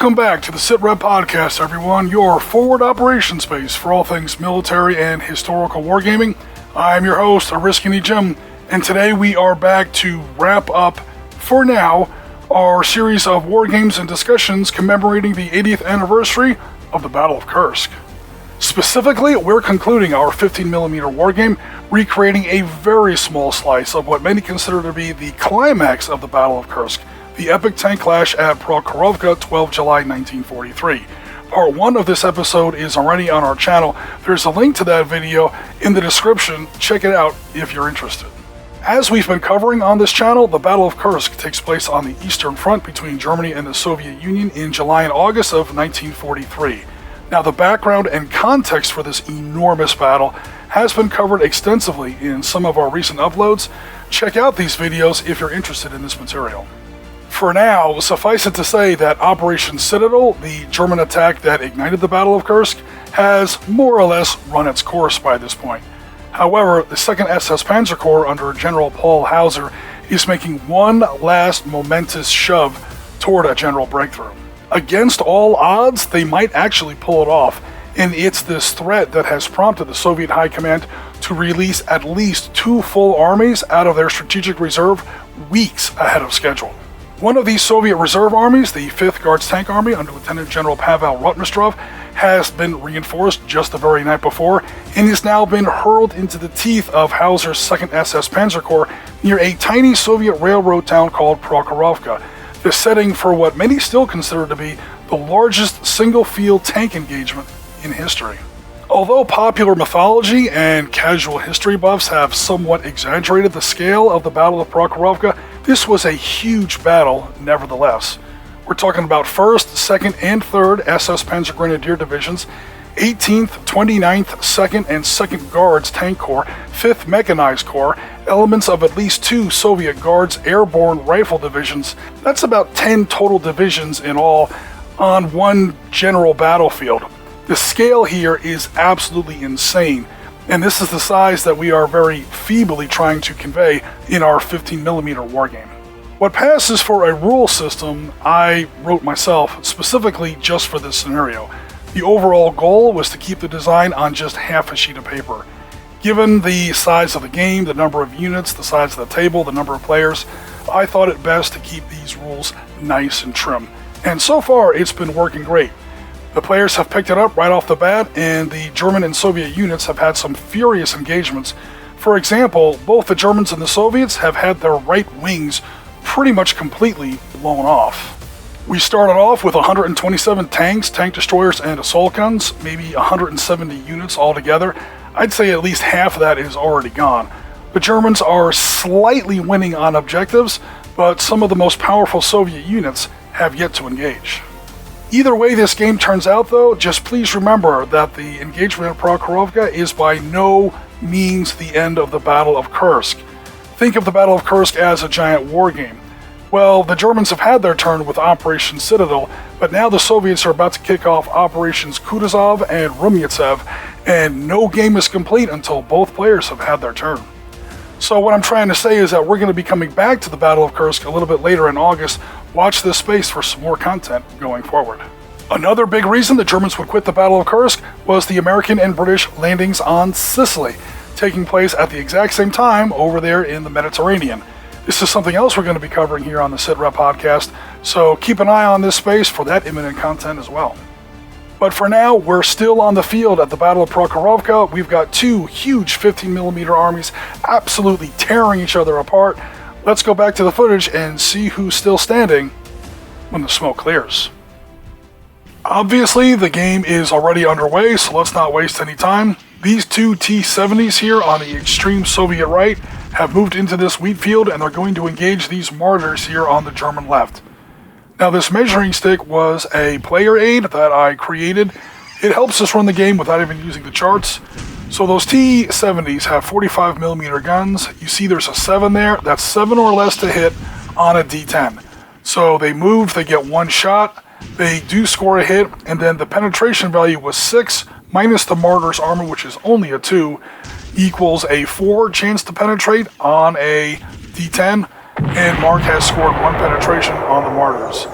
Welcome back to the Sitrep podcast, everyone, your forward operations base for all things military and historical wargaming. I'm your host, Ariskini Jim, and today we are back to wrap up, for now, our series of wargames and discussions commemorating the 80th anniversary of the Battle of Kursk. Specifically, we're concluding our 15mm wargame, recreating a very small slice of what many consider to be the climax of the Battle of Kursk, the epic tank clash at Prokhorovka, 12 July 1943. Part 1 of this episode is already on our channel. There's a link to that video in the description. Check it out if you're interested. As we've been covering on this channel, the Battle of Kursk takes place on the Eastern Front between Germany and the Soviet Union in July and August of 1943. Now, the background and context for this enormous battle has been covered extensively in some of our recent uploads. Check out these videos if you're interested in this material. For now, suffice it to say that Operation Citadel, the German attack that ignited the Battle of Kursk, has more or less run its course by this point. However, the 2nd SS Panzer Corps under General Paul Hauser is making one last momentous shove toward a general breakthrough. Against all odds, they might actually pull it off, and it's this threat that has prompted the Soviet High Command to release at least 2 full armies out of their strategic reserve weeks ahead of schedule. One of these Soviet reserve armies, the 5th Guards Tank Army under Lieutenant General Pavel Rotmistrov, has been reinforced just the very night before and has now been hurled into the teeth of Hauser's 2nd SS Panzer Corps near a tiny Soviet railroad town called Prokhorovka, the setting for what many still consider to be the largest single-field tank engagement in history. Although popular mythology and casual history buffs have somewhat exaggerated the scale of the Battle of Prokhorovka, this was a huge battle nevertheless. We're talking about 1st, 2nd, and 3rd SS Panzer Grenadier Divisions, 18th, 29th, 2nd, and 2nd Guards Tank Corps, 5th Mechanized Corps, elements of at least 2 Soviet Guards Airborne Rifle Divisions. That's about 10 total divisions in all on one general battlefield. The scale here is absolutely insane, and this is the size that we are very feebly trying to convey in our 15mm wargame. What passes for a rule system I wrote myself specifically just for this scenario. The overall goal was to keep the design on just half a sheet of paper. Given the size of the game, the number of units, the size of the table, the number of players, I thought it best to keep these rules nice and trim. And so far, it's been working great. The players have picked it up right off the bat, and the German and Soviet units have had some furious engagements. For example, both the Germans and the Soviets have had their right wings pretty much completely blown off. We started off with 127 tanks, tank destroyers, and assault guns, maybe 170 units altogether. I'd say at least half of that is already gone. The Germans are slightly winning on objectives, but some of the most powerful Soviet units have yet to engage. Either way this game turns out, though, just please remember that the engagement at Prokhorovka is by no means the end of the Battle of Kursk. Think of the Battle of Kursk as a giant war game. Well, the Germans have had their turn with Operation Citadel, but now the Soviets are about to kick off Operations Kutuzov and Rumyantsev, and no game is complete until both players have had their turn. So what I'm trying to say is that we're going to be coming back to the Battle of Kursk a little bit later in August. Watch this space for some more content going forward. Another big reason the Germans would quit the Battle of Kursk was the American and British landings on Sicily, taking place at the exact same time over there in the Mediterranean. This is something else we're going to be covering here on the Sitrep podcast, so keep an eye on this space for that imminent content as well. But for now, we're still on the field at the Battle of Prokhorovka. We've got 2 huge 15mm armies absolutely tearing each other apart. Let's go back to the footage and see who's still standing when the smoke clears. Obviously, the game is already underway, so let's not waste any time. These 2 T-70s here on the extreme Soviet right have moved into this wheat field, and they're going to engage these martyrs here on the German left. Now, this measuring stick was a player aid that I created. It helps us run the game without even using the charts. So those T-70s have 45mm guns. You see there's a 7 there. That's 7 or less to hit on a D10. So they move, they get 1 shot, they do score a hit, and then the penetration value was 6 minus the martyr's armor, which is only a 2, equals a 4 chance to penetrate on a D10, and Mark has scored 1 penetration on the martyrs.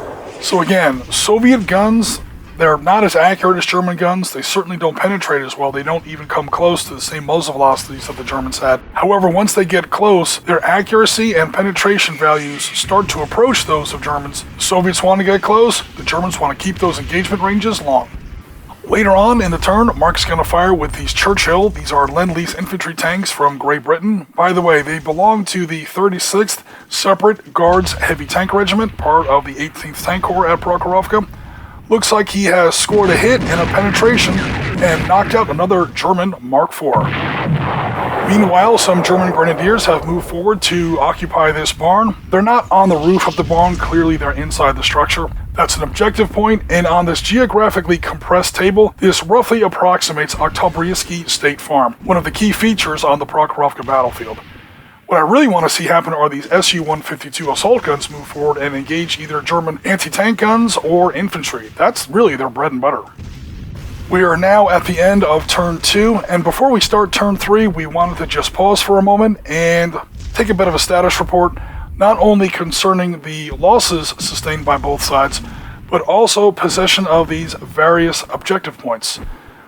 So again, Soviet guns, they're not as accurate as German guns. They certainly don't penetrate as well. They don't even come close to the same muzzle velocities that the Germans had. However, once they get close, their accuracy and penetration values start to approach those of Germans. The Soviets want to get close. The Germans want to keep those engagement ranges long. Later on in the turn, Mark's going to fire with these Churchill. These are Lend-Lease infantry tanks from Great Britain. By the way, they belong to the 36th Separate Guards Heavy Tank Regiment, part of the 18th Tank Corps at Prokhorovka. Looks like he has scored a hit and a penetration and knocked out another German Mark IV. Meanwhile, some German grenadiers have moved forward to occupy this barn. They're not on the roof of the barn, clearly they're inside the structure. That's an objective point, and on this geographically compressed table, this roughly approximates Oktobriyski State Farm, one of the key features on the Prokhorovka battlefield. What I really want to see happen are these Su-152 assault guns move forward and engage either German anti-tank guns or infantry. That's really their bread and butter. We are now at the end of turn 2, and before we start turn 3, we wanted to just pause for a moment and take a bit of a status report, not only concerning the losses sustained by both sides, but also possession of these various objective points.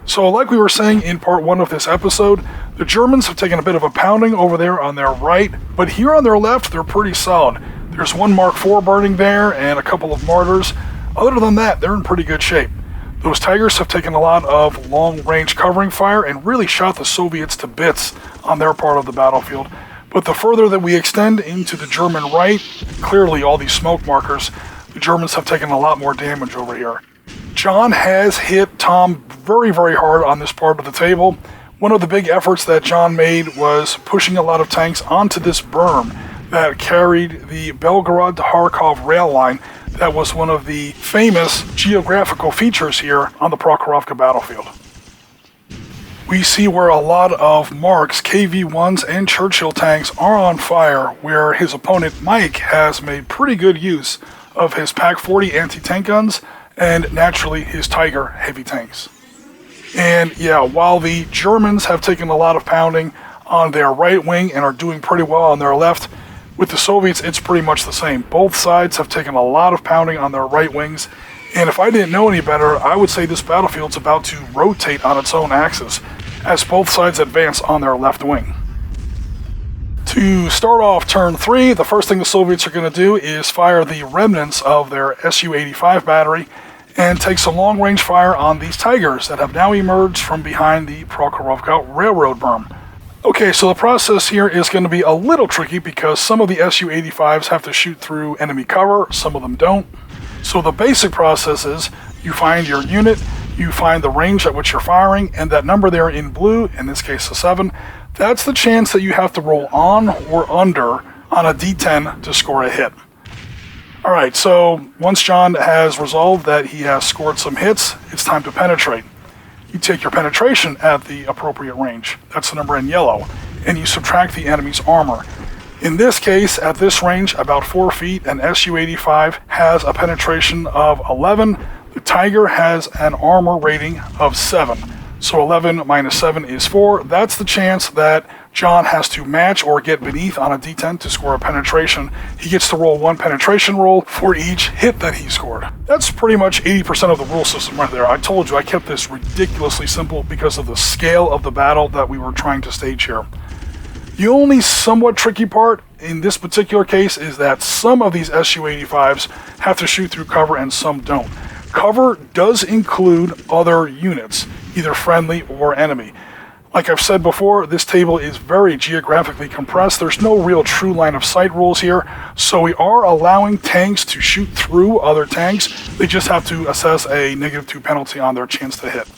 So like we were saying in part 1 of this episode, the Germans have taken a bit of a pounding over there on their right, but here on their left, they're pretty solid. There's one Mark IV burning there and a couple of mortars. Other than that, they're in pretty good shape. Those Tigers have taken a lot of long-range covering fire and really shot the Soviets to bits on their part of the battlefield. But the further that we extend into the German right, clearly all these smoke markers, the Germans have taken a lot more damage over here. John has hit Tom very, very hard on this part of the table. One of the big efforts that John made was pushing a lot of tanks onto this berm that carried the Belgorod to Kharkov rail line. That was one of the famous geographical features here on the Prokhorovka battlefield. We see where a lot of Mark's KV-1s and Churchill tanks are on fire, where his opponent Mike has made pretty good use of his Pak-40 anti-tank guns and naturally his Tiger heavy tanks. And yeah, while the Germans have taken a lot of pounding on their right wing and are doing pretty well on their left, with the Soviets it's pretty much the same. Both sides have taken a lot of pounding on their right wings, and if I didn't know any better, I would say this battlefield's about to rotate on its own axis as both sides advance on their left wing. To start off turn 3, the first thing the Soviets are going to do is fire the remnants of their Su-85 battery and take some long-range fire on these Tigers that have now emerged from behind the Prokhorovka railroad berm. Okay, so the process here is going to be a little tricky because some of the Su-85s have to shoot through enemy cover, some of them don't. So the basic process is you find your unit, you find the range at which you're firing, and that number there in blue, in this case a 7, that's the chance that you have to roll on or under on a D10 to score a hit. Alright, so once John has resolved that he has scored some hits, it's time to penetrate. You take your penetration at the appropriate range, that's the number in yellow, and you subtract the enemy's armor. In this case, at this range, about 4 feet, an Su-85 has a penetration of 11. The Tiger has an armor rating of 7. So 11 minus 7 is 4. That's the chance that John has to match or get beneath on a D10 to score a penetration. He gets to roll 1 penetration roll for each hit that he scored. That's pretty much 80% of the rule system right there. I told you I kept this ridiculously simple because of the scale of the battle that we were trying to stage here. The only somewhat tricky part in this particular case is that some of these Su-85s have to shoot through cover and some don't. Cover does include other units, either friendly or enemy. Like I've said before, this table is very geographically compressed. There's no real true line of sight rules here, so we are allowing tanks to shoot through other tanks. They just have to assess a -2 penalty on their chance to hit.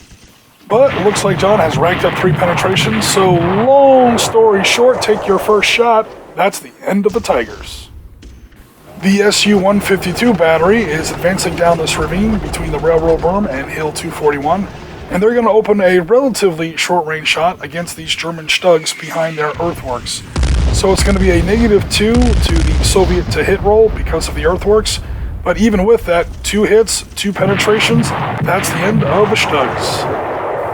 But it looks like John has racked up 3 penetrations, so long story short, take your first shot. That's the end of the Tigers. The Su-152 battery is advancing down this ravine between the railroad berm and Hill 241, and they're going to open a relatively short-range shot against these German Stugs behind their earthworks. So it's going to be a -2 to the Soviet to-hit roll because of the earthworks, but even with that, 2 hits, 2 penetrations, that's the end of the Stugs.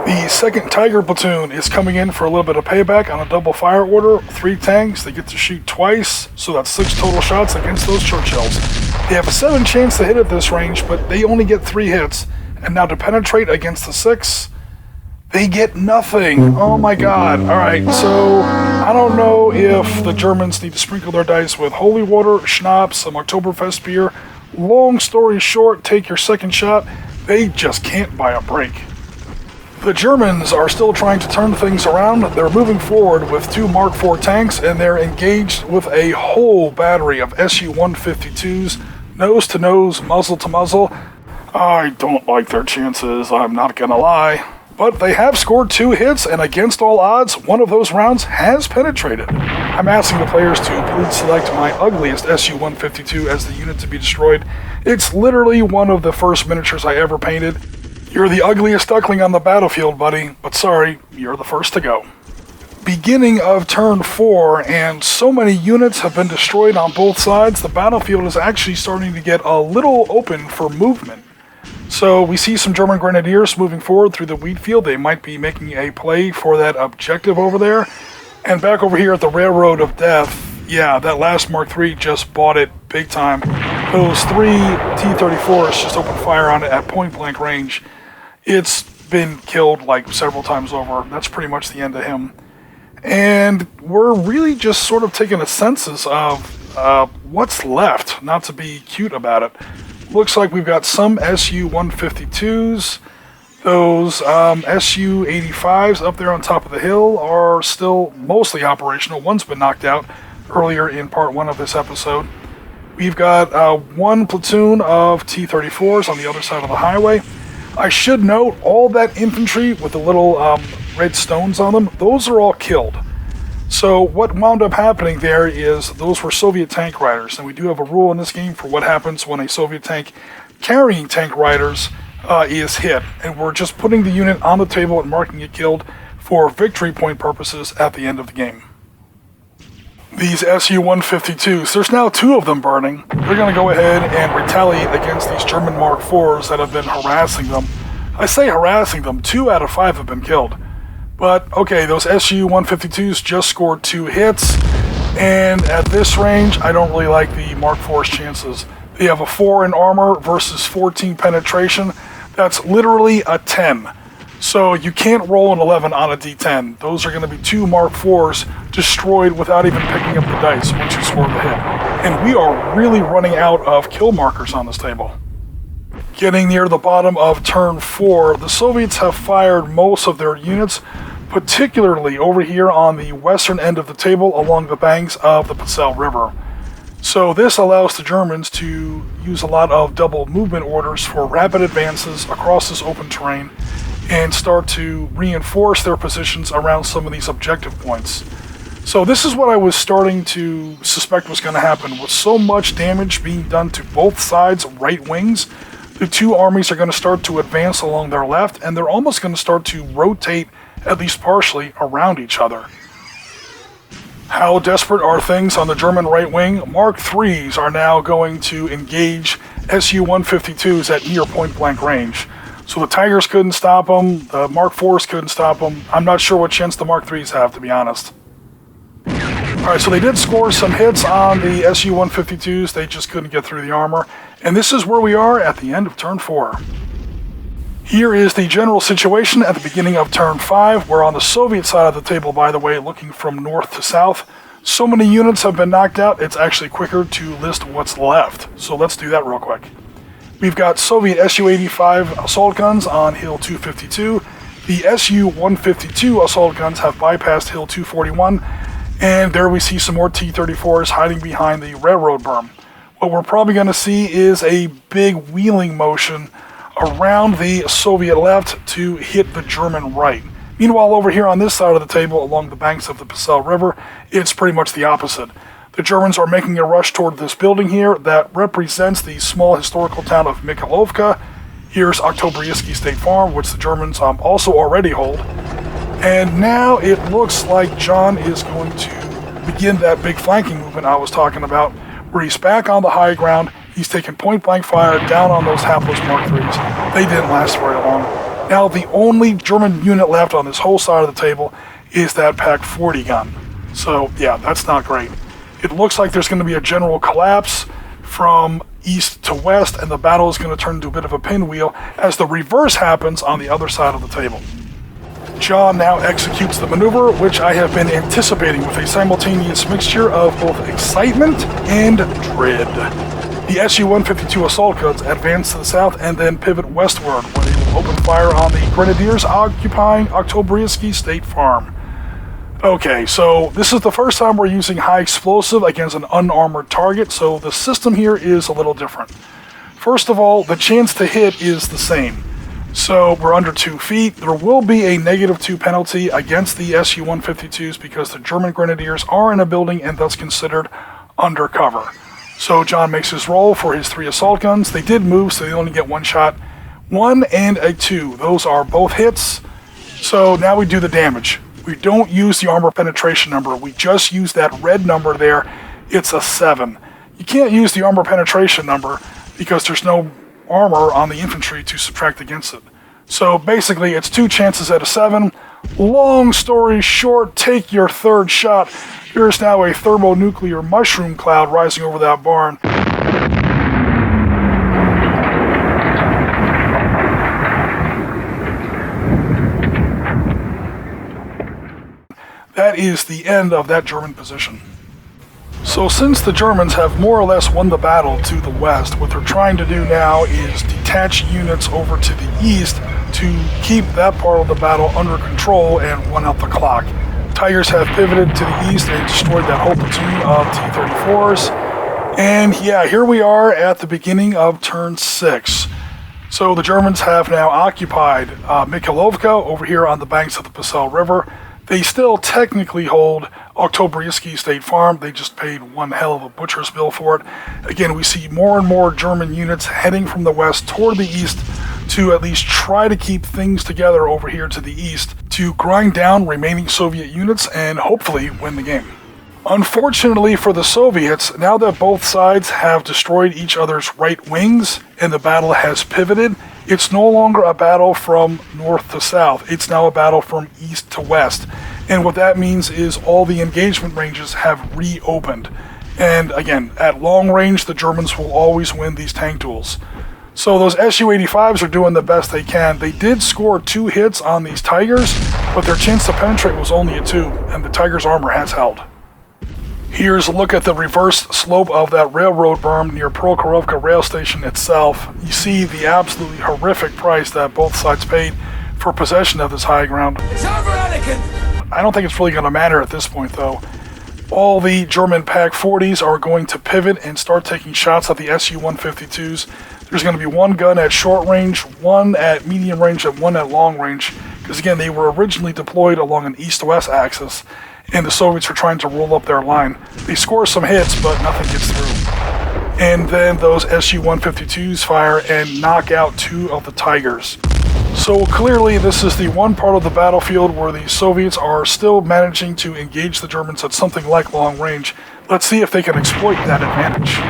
The 2nd Tiger platoon is coming in for a little bit of payback on a double fire order. 3 tanks, they get to shoot twice, so that's 6 total shots against those Churchills. They have a 7 chance to hit at this range, but they only get 3 hits. And now to penetrate against the 6, they get nothing. Oh my god. Alright, so I don't know if the Germans need to sprinkle their dice with holy water, schnapps, some Oktoberfest beer. Long story short, take your second shot. They just can't buy a break. The Germans are still trying to turn things around. They're moving forward with 2 Mark IV tanks, and they're engaged with a whole battery of Su-152s, nose to nose, muzzle to muzzle. I don't like their chances, I'm not gonna lie. But they have scored 2 hits, and against all odds, one of those rounds has penetrated. I'm asking the players to please select my ugliest Su-152 as the unit to be destroyed. It's literally one of the first miniatures I ever painted. You're the ugliest duckling on the battlefield, buddy, but sorry, you're the first to go. Beginning of turn 4, and so many units have been destroyed on both sides, the battlefield is actually starting to get a little open for movement. So we see some German grenadiers moving forward through the wheat field. They might be making a play for that objective over there. And back over here at the Railroad of Death, yeah, that last Mark III just bought it big time. Those 3 T-34s just opened fire on it at point-blank range. It's been killed like several times over. That's pretty much the end of him. And we're really just sort of taking a census of what's left, not to be cute about it. Looks like we've got some Su-152s. Those Su-85s up there on top of the hill are still mostly operational. One's been knocked out earlier in part 1 of this episode. We've got 1 platoon of T-34s on the other side of the highway. I should note, all that infantry with the little red stones on them, those are all killed. So what wound up happening there is those were Soviet tank riders, and we do have a rule in this game for what happens when a Soviet tank carrying tank riders is hit, and we're just putting the unit on the table and marking it killed for victory point purposes at the end of the game. These Su-152s, there's now 2 of them burning. They're going to go ahead and retaliate against these German Mark IVs that have been harassing them. I say harassing them, 2 out of 5 have been killed. But, okay, those Su-152s just scored 2 hits, and at this range, I don't really like the Mark IV's chances. They have a 4 in armor versus 14 penetration. That's literally a 10. So you can't roll an 11 on a D10. Those are going to be 2 Mark IVs destroyed without even picking up the dice once you score the hit. And we are really running out of kill markers on this table. Getting near the bottom of turn 4, the Soviets have fired most of their units, particularly over here on the western end of the table along the banks of the Psel River. So this allows the Germans to use a lot of double movement orders for rapid advances across this open terrain and start to reinforce their positions around some of these objective points. So this is what I was starting to suspect was going to happen. With so much damage being done to both sides' right wings, the 2 armies are going to start to advance along their left, and they're almost going to start to rotate, at least partially, around each other. How desperate are things on the German right wing? Mark IIIs are now going to engage Su-152s at near point-blank range. So the Tigers couldn't stop them, the Mark IVs couldn't stop them. I'm not sure what chance the Mark IIIs have, to be honest. Alright, so they did score some hits on the Su-152s, they just couldn't get through the armor. And this is where we are at the end of turn 4. Here is the general situation at the beginning of turn 5. We're on the Soviet side of the table, by the way, looking from north to south. So many units have been knocked out, it's actually quicker to list what's left. So let's do that real quick. We've got Soviet Su-85 assault guns on Hill 252. The Su-152 assault guns have bypassed Hill 241. And there we see some more T-34s hiding behind the railroad berm. What we're probably going to see is a big wheeling motion around the Soviet left to hit the German right. Meanwhile, over here on this side of the table, along the banks of the Psel River, it's pretty much the opposite. The Germans are making a rush toward this building here that represents the small historical town of Mikhailovka. Here's Oktoberfest State Farm, which the Germans also already hold. And now it looks like John is going to begin that big flanking movement I was talking about, where he's back on the high ground, he's taking point-blank fire down on those hapless Mark IIIs. They didn't last very long. Now the only German unit left on this whole side of the table is that Pak 40 gun. So yeah, that's not great. It looks like there's going to be a general collapse from east to west, and the battle is going to turn into a bit of a pinwheel as the reverse happens on the other side of the table. John now executes the maneuver, which I have been anticipating with a simultaneous mixture of both excitement and dread. The Su-152 assault guns advance to the south and then pivot westward, where they will open fire on the Grenadiers occupying Oktobriyski State Farm. Okay, so this is the first time we're using high explosive against an unarmored target, so the system here is a little different. First of all, the chance to hit is the same. So we're under 2 feet. There will be a -2 penalty against the Su-152s because the German Grenadiers are in a building and thus considered undercover. So John makes his roll for his 3 assault guns. They did move, so they only get 1 shot. 1 and a 2. Those are both hits. So now we do the damage. We don't use the armor penetration number. We just use that red number there. It's a 7. You can't use the armor penetration number because there's no armor on the infantry to subtract against it. So basically it's 2 chances at a 7. Long story short, take your 3rd shot. There's now a thermonuclear mushroom cloud rising over that barn. That is the end of that German position. So since the Germans have more or less won the battle to the west, what they're trying to do now is detach units over to the east to keep that part of the battle under control and run out the clock. Tigers have pivoted to the east and destroyed that whole platoon of T-34s. And yeah, here we are at the beginning of turn 6. So the Germans have now occupied Mikhailovka over here on the banks of the Pasel River. They still technically hold Oktobriyski State Farm. They just paid one hell of a butcher's bill for it. Again, we see more and more German units heading from the west toward the east to at least try to keep things together over here to the east to grind down remaining Soviet units and hopefully win the game. Unfortunately for the Soviets, now that both sides have destroyed each other's right wings and the battle has pivoted, it's no longer a battle from north to south. It's now a battle from east to west. And what that means is all the engagement ranges have reopened. And again, at long range, the Germans will always win these tank duels. So those Su-85s are doing the best they can. They did score 2 hits on these Tigers, but their chance to penetrate was only a 2, and the Tigers' armor has held. Here's a look at the reverse slope of that railroad berm near Prokhorovka rail station itself. You see the absolutely horrific price that both sides paid for possession of this high ground. It's over, Anakin! I don't think it's really going to matter at this point, though. All the German Pak-40s are going to pivot and start taking shots at the Su-152s. There's going to be 1 gun at short range, 1 at medium range, and 1 at long range. Because again, they were originally deployed along an east-west axis, and the Soviets are trying to roll up their line. They score some hits, but nothing gets through. And then those Su-152s fire and knock out 2 of the Tigers. So clearly this is the one part of the battlefield where the Soviets are still managing to engage the Germans at something like long range. Let's see if they can exploit that advantage.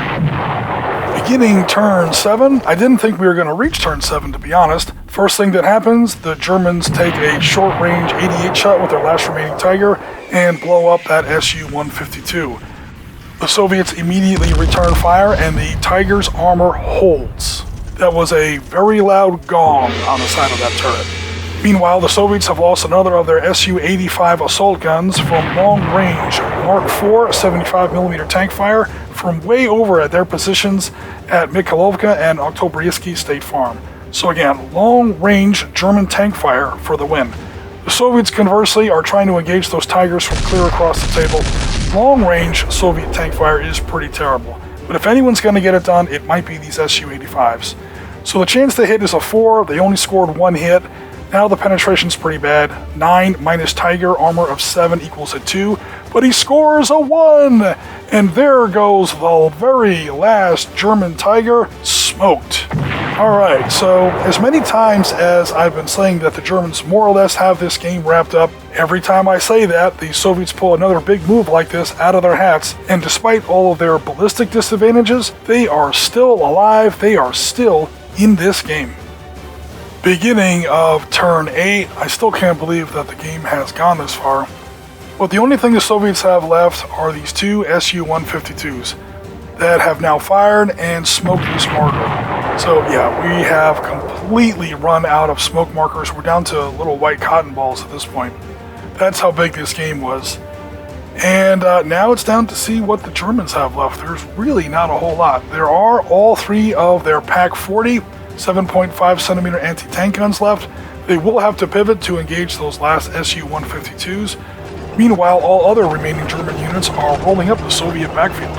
Beginning turn 7, I didn't think we were going to reach turn 7, to be honest. First thing that happens, the Germans take a short-range 88 shot with their last remaining Tiger and blow up that Su-152. The Soviets immediately return fire and the Tiger's armor holds. That was a very loud gong on the side of that turret. Meanwhile, the Soviets have lost another of their Su-85 assault guns from long range Mark IV 75mm tank fire from way over at their positions at Mikhailovka and Oktobriyski State Farm. So again, long range German tank fire for the win. The Soviets, conversely, are trying to engage those Tigers from clear across the table. Long range Soviet tank fire is pretty terrible. But if anyone's going to get it done, it might be these Su-85s. So the chance to hit is a 4. They only scored 1 hit. Now the penetration's pretty bad. 9 minus Tiger armor of 7 equals a 2. But he scores a 1! And there goes the very last German Tiger, smoked. Alright, so as many times as I've been saying that the Germans more or less have this game wrapped up, every time I say that, the Soviets pull another big move like this out of their hats, and despite all of their ballistic disadvantages, they are still alive, they are still in this game. Beginning of turn 8, I still can't believe that the game has gone this far. But the only thing the Soviets have left are these 2 Su-152s. that have now fired and smoked this marker. So yeah, we have completely run out of smoke markers. We're down to little white cotton balls at this point. That's how big this game was. And now it's down to see what the Germans have left. There's really not a whole lot. There are all three of their Pak 40 7.5 centimeter anti-tank guns left. They will have to pivot to engage those last Su-152s. Meanwhile, all other remaining German units are rolling up the Soviet backfield.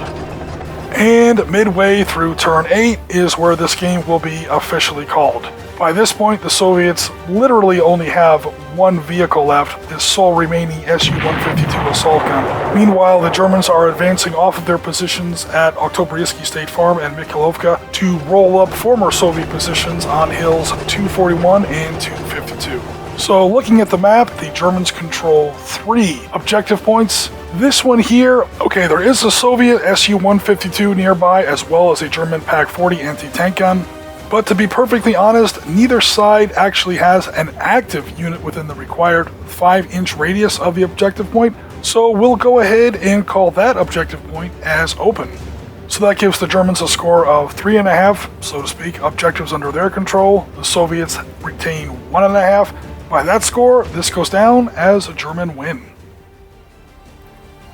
And midway through turn 8 is where this game will be officially called. By this point, the Soviets literally only have one vehicle left, this sole remaining Su-152 assault gun. Meanwhile, the Germans are advancing off of their positions at Oktoberski State Farm and Mikhailovka to roll up former Soviet positions on hills 241 and 252. So looking at the map, the Germans control 3 objective points. This one here, okay, there is a Soviet Su-152 nearby as well as a German Pak 40 anti-tank gun. But to be perfectly honest, neither side actually has an active unit within the required 5-inch radius of the objective point, so we'll go ahead and call that objective point as open. So that gives the Germans a score of 3.5, so to speak, objectives under their control. The Soviets retain 1.5. By that score, this goes down as a German win.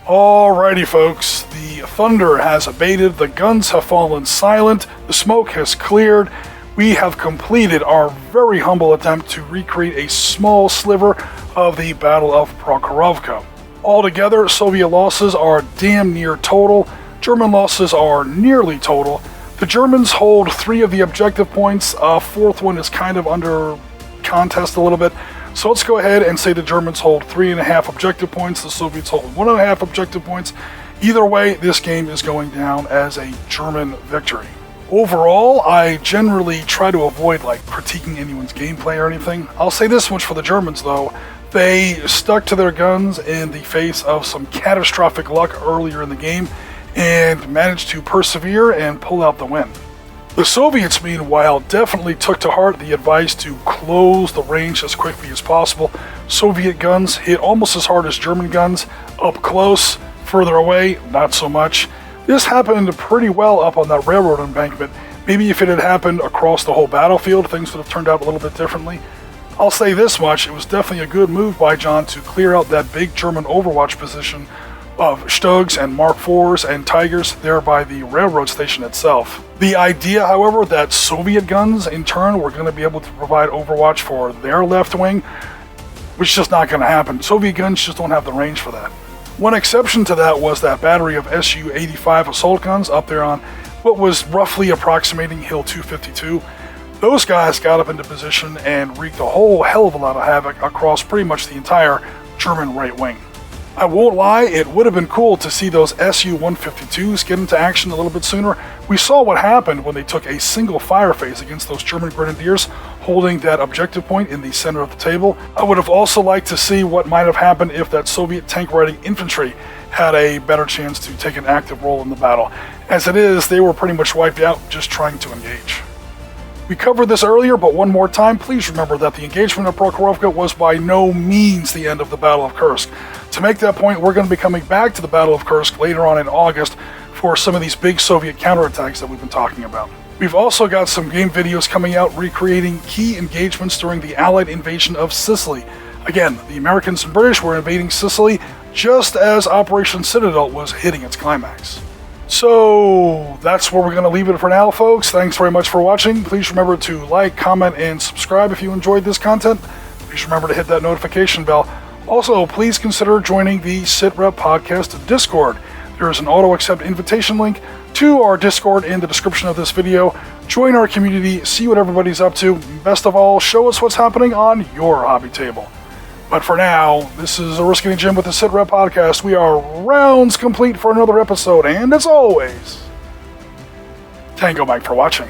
Alrighty folks, the thunder has abated, the guns have fallen silent, the smoke has cleared. We have completed our very humble attempt to recreate a small sliver of the Battle of Prokhorovka. Altogether, Soviet losses are damn near total, German losses are nearly total. The Germans hold 3 of the objective points, a 4th one is kind of under contest a little bit. So let's go ahead and say the Germans hold 3.5 objective points, the Soviets hold 1.5 objective points. Either way, this game is going down as a German victory. Overall, I generally try to avoid critiquing anyone's gameplay or anything. I'll say this much for the Germans though, they stuck to their guns in the face of some catastrophic luck earlier in the game and managed to persevere and pull out the win. The Soviets, meanwhile, definitely took to heart the advice to close the range as quickly as possible. Soviet guns hit almost as hard as German guns, up close, further away, not so much. This happened pretty well up on that railroad embankment. Maybe if it had happened across the whole battlefield, things would have turned out a little bit differently. I'll say this much, it was definitely a good move by John to clear out that big German overwatch position of Stugs and Mark IVs and Tigers there by the railroad station itself. The idea, however, that Soviet guns in turn were going to be able to provide overwatch for their left wing was just not going to happen. Soviet guns just don't have the range for that. One exception to that was that battery of Su-85 assault guns up there on what was roughly approximating Hill 252. Those guys got up into position and wreaked a whole hell of a lot of havoc across pretty much the entire German right wing. I won't lie, it would have been cool to see those Su-152s get into action a little bit sooner. We saw what happened when they took a single fire phase against those German grenadiers holding that objective point in the center of the table. I would have also liked to see what might have happened if that Soviet tank-riding infantry had a better chance to take an active role in the battle. As it is, they were pretty much wiped out just trying to engage. We covered this earlier, but one more time, please remember that the engagement of Prokhorovka was by no means the end of the Battle of Kursk. To make that point, we're going to be coming back to the Battle of Kursk later on in August for some of these big Soviet counterattacks that we've been talking about. We've also got some game videos coming out recreating key engagements during the Allied invasion of Sicily. Again, the Americans and British were invading Sicily just as Operation Citadel was hitting its climax. So that's where we're going to leave it for now, folks. Thanks very much for watching. Please remember to like, comment, and subscribe if you enjoyed this content. Please remember to hit that notification bell. Also, please consider joining the Sitrep podcast Discord. There is an auto-accept invitation link to our Discord in the description of this video. Join our community, see what everybody's up to. Best of all, show us what's happening on your hobby table. But for now, this is Risky Jim with the Sitrep podcast. We are rounds complete for another episode, and as always, Tango Mike for watching.